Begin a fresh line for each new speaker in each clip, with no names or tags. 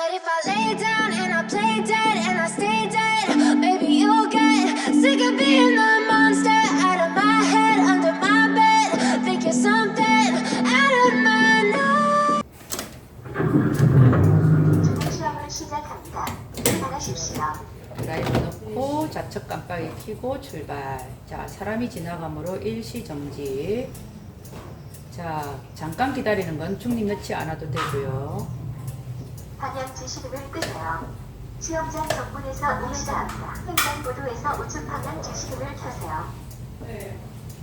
But if I lay down and I play dead and I stay dead, maybe you'll get sick of being the monster out of my head, under my bed. Think you're something out of my nose.
시험을 시작합니다. 나가십시오.
드라이브 넣고 좌측 깜빡이 켜고 출발. 자, 사람이 지나가므로 일시 정지. 자, 잠깐 기다리는 건 중립 넣지 않아도 되고요.
방향 지시등을 끄세요. 시험장 정문에서 우회전합니다. 횡단보도에서 우측 방향 지시등을 켜세요.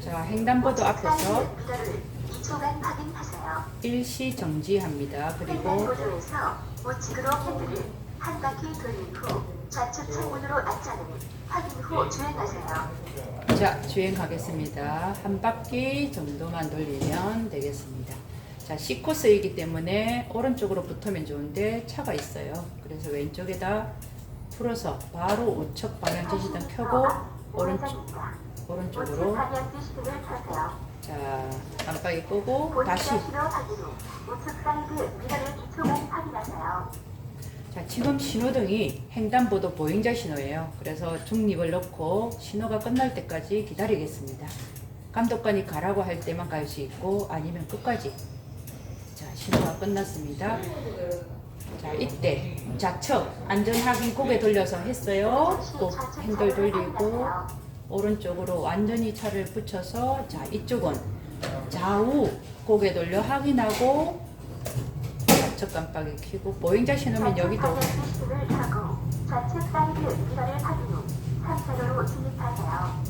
자, 횡단보도 앞에서
미러를 2초간 확인하세요.
일시 정지합니다. 그리고
횡단보도에서 우측으로 핸들을 한 바퀴 돌린 후 좌측 창문으로 앞차를 확인 후 주행하세요.
자, 주행하겠습니다. 한 바퀴 정도만 돌리면 되겠습니다. 자, C코스이기 때문에 오른쪽으로 붙으면 좋은데 차가 있어요. 그래서 왼쪽에다 풀어서 바로 우측 방향 지시등 켜고 오른쪽으로.
우측 방향 지시등을 켜세요.
자, 깜빡이 끄고 다시.
우측 사이드 미러를 2초간 확인하세요.
자, 지금 신호등이 횡단보도 보행자 신호예요. 그래서 중립을 넣고 신호가 끝날 때까지 기다리겠습니다. 감독관이 가라고 할 때만 갈 수 있고 아니면 끝까지. 자, 신호가 끝났습니다. 자, 이때 좌측 안전 확인 고개 돌려서 했어요. 꼭 핸들 돌리고 오른쪽으로 완전히 차를 붙여서, 자, 이쪽은 좌우 고개 돌려 확인하고 좌측 깜빡이 켜고 보행자 신호면 여기도.
좌측 사이드 미러를 확인 후 3차로로 진입하세요.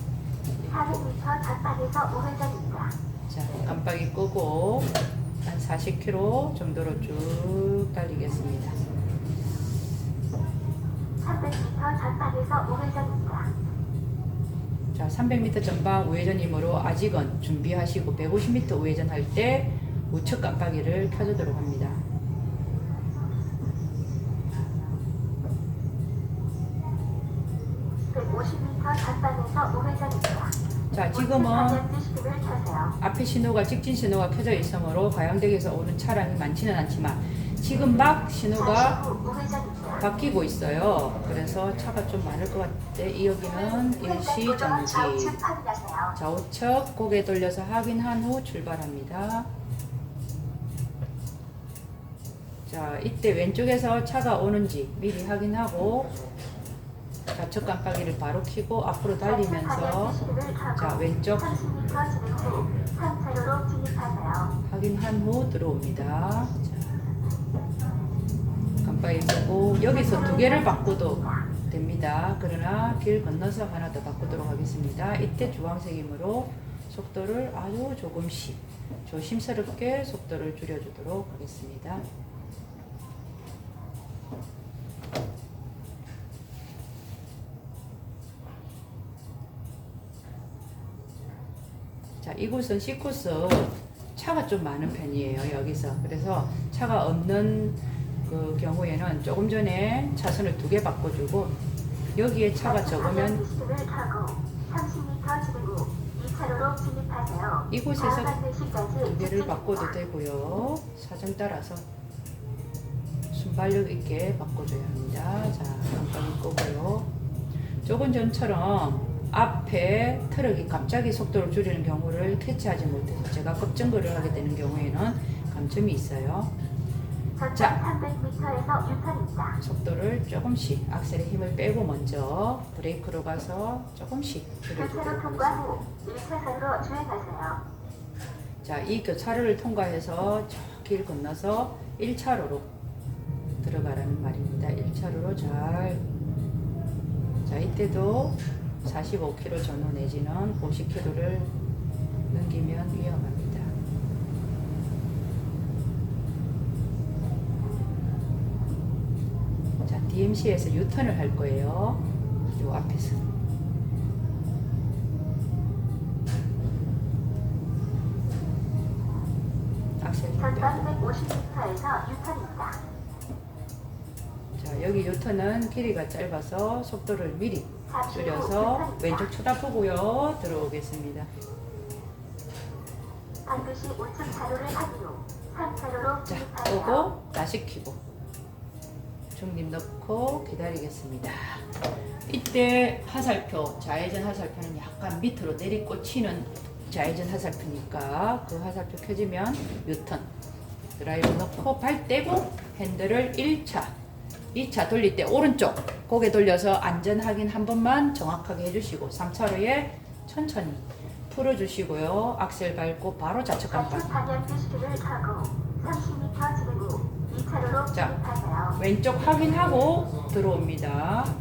400m 전방에서 우회전입니다.
자, 깜빡이 끄고 한 40km 정도로 쭉 달리겠습니다.
300m 전방에서 우회전입니다.
자, 300m 전방 우회전이므로 아직은 준비하시고 150m 우회전할 때 우측 깜빡이를 켜주도록 합니다.
150m 전방에서 우회전입니다.
자, 지금은 앞에 신호가 직진 신호가 켜져 있으므로 가양대에서 오는 차량이 많지는 않지만 지금 막 신호가 바뀌고 있어요. 그래서 차가 좀 많을 것 같아. 여기는 일시 정지. 좌우측 고개 돌려서 확인한 후 출발합니다. 자, 이때 왼쪽에서 차가 오는지 미리 확인하고 좌측 깜빡이를 바로 켜고 앞으로 달리면서, 자, 왼쪽 확인한 후 들어옵니다. 자, 깜빡이 끄고 여기서 두 개를 바꿔도 됩니다. 그러나 길 건너서 하나 더 바꾸도록 하겠습니다. 이때 주황색이므로 속도를 아주 조금씩 조심스럽게 속도를 줄여주도록 하겠습니다. 자, 이곳은 C코스 차가 좀 많은 편이에요. 여기서. 그래서 차가 없는 그 경우에는 조금 전에 차선을 두 개 바꿔주고 여기에 차가 적으면 이곳에서 두 개를 바꿔도 되고요. 사정 따라서 순발력 있게 바꿔줘야 합니다. 자, 깜빡이 끄고요. 조금 전처럼 앞에 트럭이 갑자기 속도를 줄이는 경우를 캐치하지 못해서 제가 급정거를 하게 되는 경우에는 감점이 있어요. 자, 속도를 조금씩 악셀에 힘을 빼고 먼저 브레이크로 가서 조금씩 줄여주도록 하겠습니다. 자, 이 교차로를 통과해서 저 길 건너서 1차로로 들어가라는 말입니다. 1차로로 잘. 자, 이때도 45km 전후 내지는 50km를 넘기면 위험합니다. 자, DMC에서 유턴을 할 거예요. 요 앞에서. 악셀
전방 150m에서 유턴입니다.
자, 여기 유턴은 길이가 짧아서 속도를 미리 줄여서 왼쪽 쳐다보고요. 들어오겠습니다.
반드시 우측 차로를 확인 후 3차로로
자,
진입하세요.
끄고 다시 켜고 중립 넣고 기다리겠습니다. 이때 하살표, 좌회전 하살표는 약간 밑으로 내리꽂히는 좌회전 하살표니까 그 하살표 켜지면 유턴 드라이브 넣고 발 떼고 핸들을 1차 2차 돌릴 때 오른쪽 고개 돌려서 안전 확인 한 번만 정확하게 해주시고 3차로에 천천히 풀어주시고요. 악셀 밟고 바로 좌측
좌측
깜빡.
방향 지시기를 켜고 30m 진행 후 2차로로
자,
진입하세요.
왼쪽 확인하고 들어옵니다.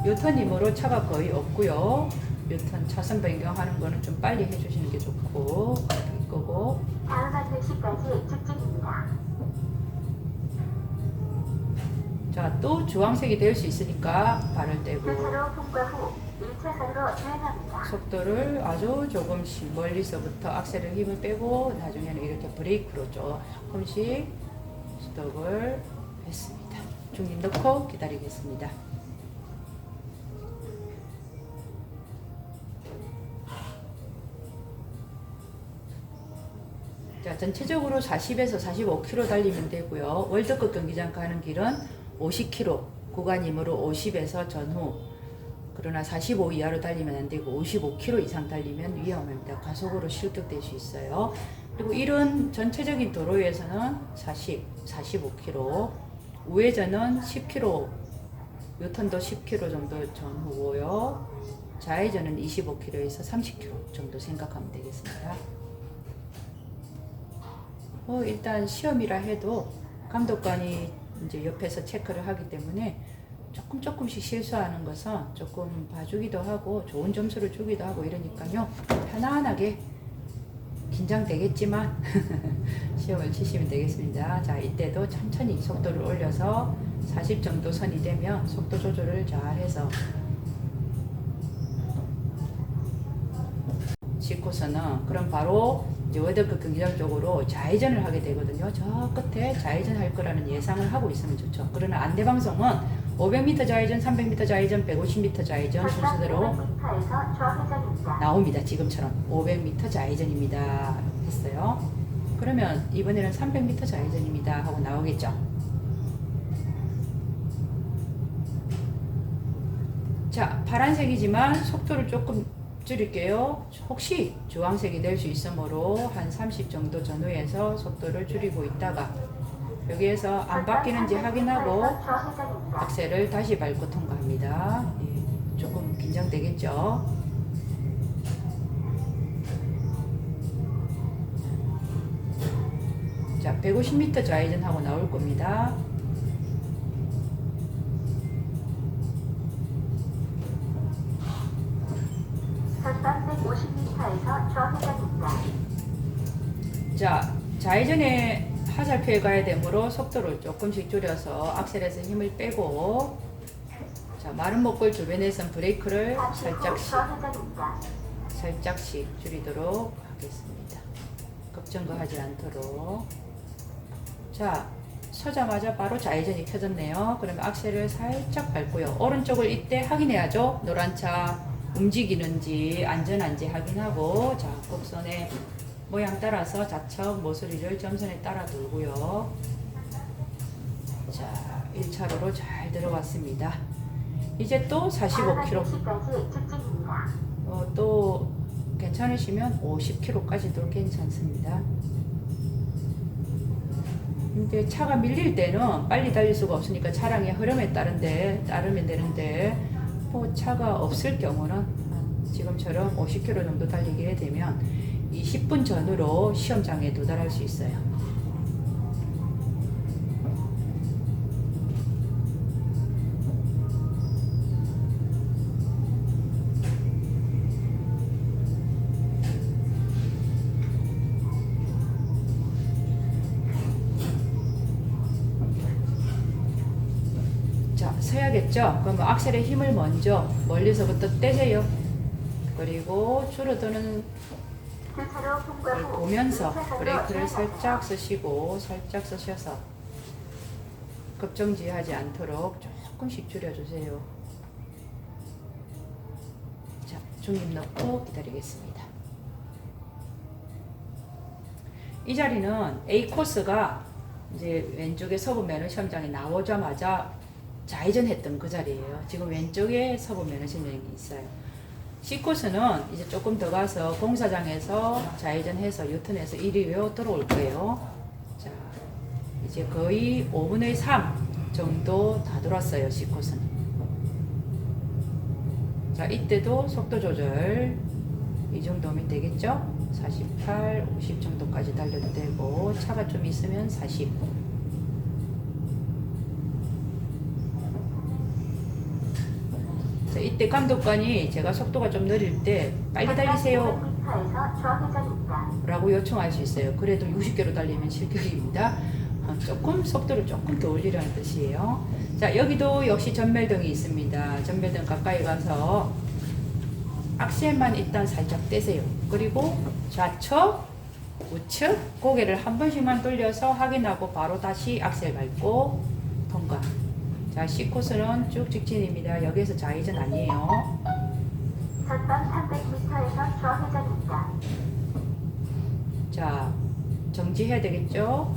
유턴이므로 차가 거의 없고요. 유턴 차선 변경하는 거는 좀 빨리 해주시는 게 좋고 끄고.
다음 안내시까지 직진입니다.
자, 또 주황색이 될 수 있으니까 발을 떼고
2차로 통과 후 1차선으로 주행합니다.
속도를 아주 조금씩 멀리서부터 악셀을 힘을 빼고 나중에는 이렇게 브레이크로 조금씩 스톱을 했습니다. 중립 넣고 기다리겠습니다. 자, 전체적으로 40에서 45km 달리면 되고요. 월드컵 경기장 가는 길은 50km 구간이므로 50에서 전후. 그러나 45 이하로 달리면 안 되고 55km 이상 달리면 위험합니다. 가속으로 실격될 수 있어요. 그리고 이런 전체적인 도로에서는 40, 45km, 우회전은 10km, 유턴도 10km 정도 전후고요. 좌회전은 25km에서 30km 정도 생각하면 되겠습니다. 일단 시험이라 해도 감독관이 이제 옆에서 체크를 하기 때문에 조금씩 실수하는 것은 조금 봐주기도 하고 좋은 점수를 주기도 하고 이러니까요. 편안하게 긴장되겠지만 시험을 치시면 되겠습니다. 자, 이때도 천천히 속도를 올려서 40 정도 선이 되면 속도 조절을 잘 해서 싣고서는 그럼 바로 이제 월드컵 경기장 쪽으로 좌회전을 하게 되거든요. 저 끝에 좌회전 할 거라는 예상을 하고 있으면 좋죠. 그러나 안내 방송은 500m 좌회전, 300m 좌회전, 150m 좌회전 순서대로
500m에서 좌회전입니다.
나옵니다. 지금처럼 500m 좌회전입니다 했어요. 그러면 이번에는 300m 좌회전입니다 하고 나오겠죠. 자, 파란색이지만 속도를 조금 줄일게요. 혹시 주황색이 될 수 있으므로 한 30 정도 전후에서 속도를 줄이고 있다가 여기에서 안 바뀌는지 확인하고 악셀을 다시 밟고 통과합니다. 예, 조금 긴장되겠죠. 자, 150m 좌회전 하고 나올 겁니다.
전방 150m에서 좌회전입니다.
자, 좌회전에 하살표에 가야 되므로 속도를 조금씩 줄여서 악셀에서 힘을 빼고, 자, 마른 목골 주변에선 브레이크를 살짝씩 줄이도록 하겠습니다. 급정거하지 않도록. 자, 서자마자 바로 좌회전이 켜졌네요. 그러면 악셀을 살짝 밟고요. 오른쪽을 이때 확인해야죠. 노란 차 움직이는지 안전한지 확인하고, 자, 곡선의 모양 따라서 좌측 모서리를 점선에 따라 돌고요. 자, 1차로로 잘 들어왔습니다. 이제 또 45km. 또 괜찮으시면 50km까지도 괜찮습니다. 근데 차가 밀릴 때는 빨리 달릴 수가 없으니까 차량의 흐름에 따르면 되는데, 차가 없을 경우는 지금처럼 50km 정도 달리게 되면 이 10분 전후로 시험장에 도달할 수 있어요. 자, 서야겠죠? 그럼 악셀의 힘을 먼저 멀리서부터 떼세요. 그리고 줄어드는 걸 보면서 브레이크를 살짝 쓰시고 살짝 쓰셔서 급정지하지 않도록 조금씩 줄여주세요. 자, 중립 넣고 기다리겠습니다. 이 자리는 A 코스가 이제 왼쪽에 서부면허 시험장에 나오자마자 좌회전했던 그 자리예요. 지금 왼쪽에 서부면허 시험장이 있어요. C코스는 이제 조금 더 가서 공사장에서 좌회전해서 유턴해서 이리로 들어올 거예요. 자, 이제 거의 5분의 3 정도 다 돌았어요. C코스는. 자, 이때도 속도 조절 이 정도면 되겠죠? 48, 50 정도까지 달려도 되고 차가 좀 있으면 40. 자, 이때 감독관이 제가 속도가 좀 느릴 때 빨리 달리세요
500m에서 좌회전입니다.
라고 요청할 수 있어요. 그래도 60km 달리면 실격입니다. 조금 속도를 조금 더 올리라는 뜻이에요. 자, 여기도 역시 전멸등이 있습니다. 전멸등 가까이 가서 악셀만 일단 살짝 떼세요. 그리고 좌측, 우측 고개를 한 번씩만 돌려서 확인하고 바로 다시 악셀 밟고 통과. 자, C코스는 쭉 직진입니다. 여기에서 좌회전 아니에요.
전방 300m에서 좌회전입니다.
자, 정지해야 되겠죠?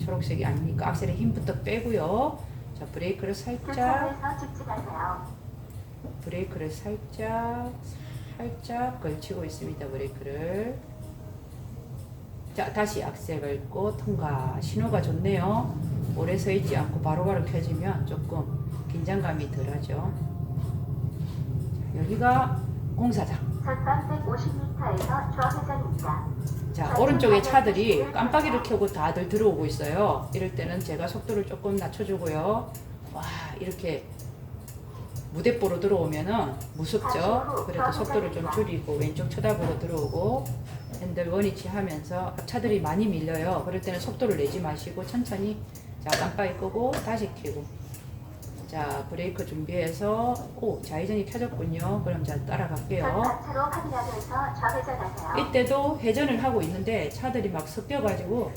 초록색이 아니니까 악셀에 힘부터 빼고요. 자, 브레이크를 살짝,
교차로에서 직진하세요.
브레이크를 살짝 걸치고 있습니다. 브레이크를. 자, 다시 악셀 밟고 통과. 신호가 좋네요. 오래 서 있지 않고 바로바로 켜지면 조금 긴장감이 덜하죠. 자, 여기가 공사장.
전방 150m에서 좌회전입니다.
자, 오른쪽에 차들이 깜빡이를 켜고 다들 들어오고 있어요. 이럴 때는 제가 속도를 조금 낮춰주고요. 와, 이렇게 무대뽀로 들어오면은 무섭죠? 그래도 속도를 좀 줄이고 왼쪽 쳐다보고 들어오고 핸들 원위치 하면서 차들이 많이 밀려요. 그럴 때는 속도를 내지 마시고 천천히 자, 깜빡이 끄고 다시 켜고 자, 브레이크 준비해서 좌회전이 켜졌군요. 그럼 자, 따라갈게요.
전차로 확인하면서 좌회전하세요.
이때도 회전을 하고 있는데 차들이 막 섞여가지고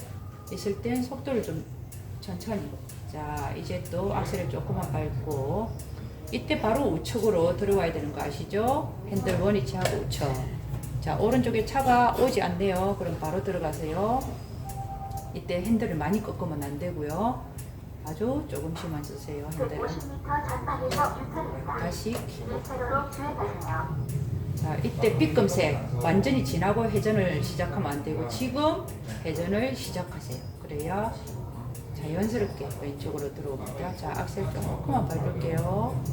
있을 땐 속도를 좀 천천히. 자, 이제 또 악셀을 조금만 밟고 이때 바로 우측으로 들어와야 되는 거 아시죠? 핸들 원위치하고 우측. 자, 오른쪽에 차가 오지 않네요. 그럼 바로 들어가세요. 이때 핸들을 많이 꺾으면 안 되고요. 아주 조금씩만 쓰세요. 핸들을.
150m 전방에서 유턴입니다.
다시
1차로로 주행하세요.
자, 이때 삐끔색 완전히 지나고 회전을 시작하면 안 되고 지금 회전을 시작하세요. 그래야 자연스럽게 왼쪽으로 들어옵니다. 자, 악셀 조금만 밟을게요.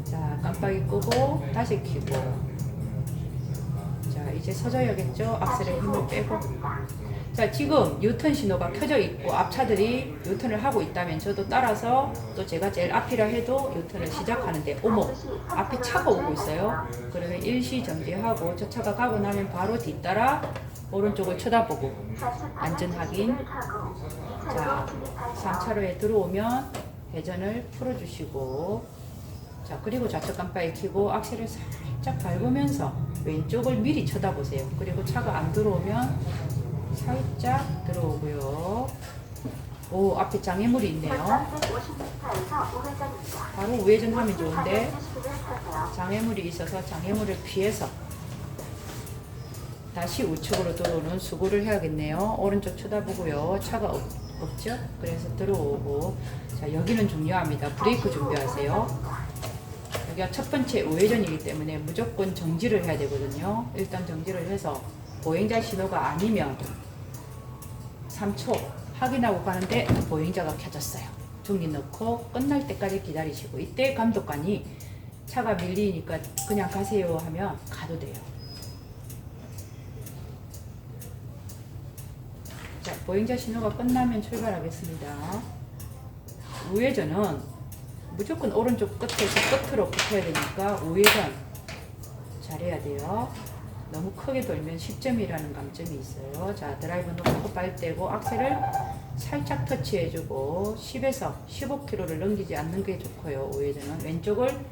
자, 깜빡이 끄고 다시 켜고. 자, 이제 서져야겠죠? 악셀에 힘을 빼고. 자, 지금 유턴 신호가 켜져 있고 앞차들이 유턴을 하고 있다면 저도 따라서 또 제가 제일 앞이라 해도 유턴을 시작하는데 어머, 앞에 차가 오고 있어요. 그러면 일시 정지하고 저 차가 가고 나면 바로 뒤따라 오른쪽을 쳐다보고 안전 확인. 자, 3차로에 들어오면 회전을 풀어주시고 자, 그리고 좌측 깜빡이 켜고 악셀을 살짝 밟으면서 왼쪽을 미리 쳐다보세요. 그리고 차가 안 들어오면 살짝 들어오고요. 오, 앞에 장애물이 있네요.
전방 150m에서 우회전입니다.
바로 우회전하면 좋은데 장애물이 있어서 장애물을 피해서 다시 우측으로 들어오는 수고를 해야겠네요. 오른쪽 쳐다보고요. 차가 없죠? 그래서 들어오고. 자, 여기는 중요합니다. 브레이크 준비하세요. 여기가 첫 번째 우회전이기 때문에 무조건 정지를 해야 되거든요. 일단 정지를 해서 보행자 신호가 아니면 3초 확인하고 가는데 보행자가 켜졌어요. 중리 넣고 끝날 때까지 기다리시고 이때 감독관이 차가 밀리니까 그냥 가세요 하면 가도 돼요. 자, 보행자 신호가 끝나면 출발하겠습니다. 우회전은 무조건 오른쪽 끝에서 끝으로 붙어야 되니까 우회전 잘해야 돼요. 너무 크게 돌면 10점이라는 감점이 있어요. 자, 드라이브 놓고 발 떼고 악셀을 살짝 터치해주고 10에서 15km를 넘기지 않는 게 좋고요. 우회전은 왼쪽을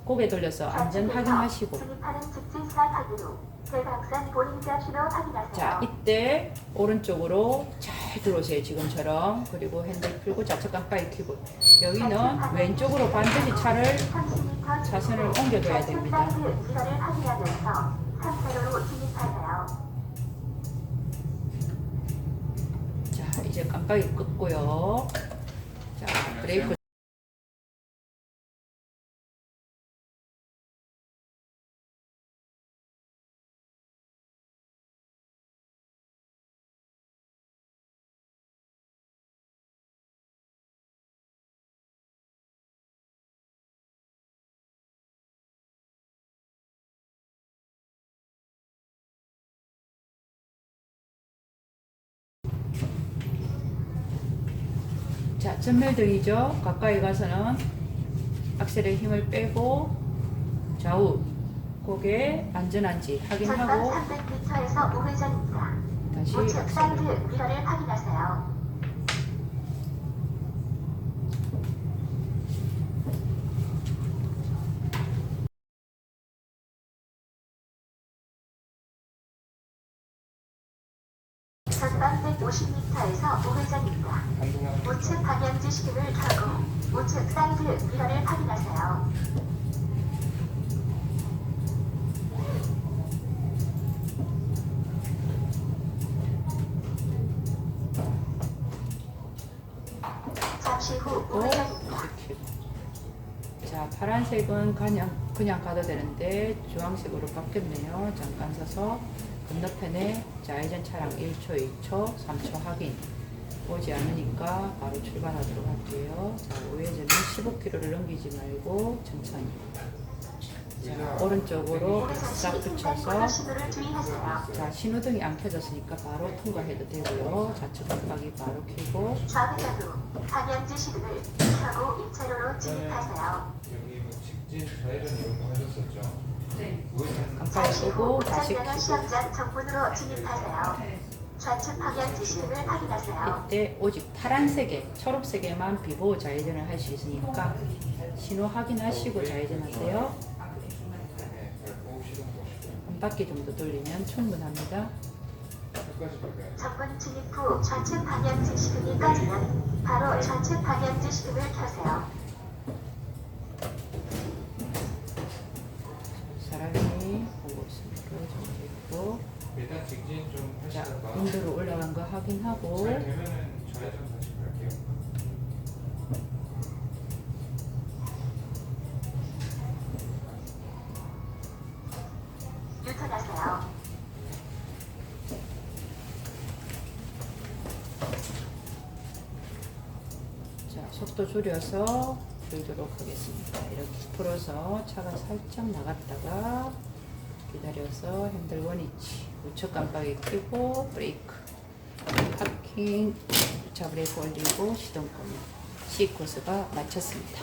고개 돌려서 안전 확인하시고.
진입하는 직진사 확인 후 대각선 보행자 신호 확인하세요.
자, 이때 오른쪽으로 잘 들어오세요. 지금처럼. 그리고 핸들 풀고 좌측 깜빡이 켜고. 여기는 왼쪽으로 반드시 차를
30m
차선을 옮겨둬야 됩니다.
사이드 미러를 확인하면서 3차로로 진입하세요.
자, 이제 깜빡이 끄고요. 자, 브레이크. 자, 전멸등이죠. 가까이 가서는 악셀에 힘을 빼고 좌우 고개 안전한지
전방
확인하고
300m에서 우회전입니다.
다시
우측 사이드
악셀을.
미러를 확인하세요. 전방 150m에서 우회전입니다. 우측 방향 지시등을 켜고 우측 사이드 미러를 확인하세요. 잠시 후 우회전입니다.
자, 파란색은 그냥 가도 되는데 주황색으로 바뀌었네요. 잠깐 서서 건너편에 좌회전 차량 1초, 2초, 3초 확인. 오지 않으니까 바로 출발하도록 할게요. 자, 우회전은 15km를 넘기지 말고 천천히. 자, 오른쪽으로 싹 붙여서
횡단보도 신호를 주의하세요.
자, 신호등이 안 켜졌으니까 바로 통과해도 되고요. 좌측 깜빡이 바로 켜고
좌회전 후 방향 지시등을 켜고 2차로로 진입하세요.
여기 뭐 직진 좌회전 이런 거 하셨었죠?
네.
우회전
깜빡이 끄고 다시
운전면허
켜고
시험장 정문으로 진입하세요. 좌측 방향 지시등을 확인하세요.
이때 오직 파란색에 초록색에만 비보호 좌회전을 할 수 있으니까 신호 확인하시고 좌회전하세요.
네, 밟고 시동 거시고
한 바퀴 정도 돌리면 충분합니다.
끝까지 밟아야
정문 진입 후 좌측 방향 지시등이 꺼지면 바로 좌측 방향 지시등을 켜세요.
사람이 보고 있습니다. 정지했고
일단 직진 좀
자,
하시다가
인도로 올라간 거 확인하고
잘 되면은 좌회전 다시 갈게요.
유턴하세요.
자, 속도 줄여서 돌도록 하겠습니다. 이렇게 풀어서 차가 살짝 나갔다가 기다려서 핸들 원위치 우측 깜빡이 켜고 브레이크 파킹 주차 브레이크 올리고 시동 끄면 C 코스가 마쳤습니다.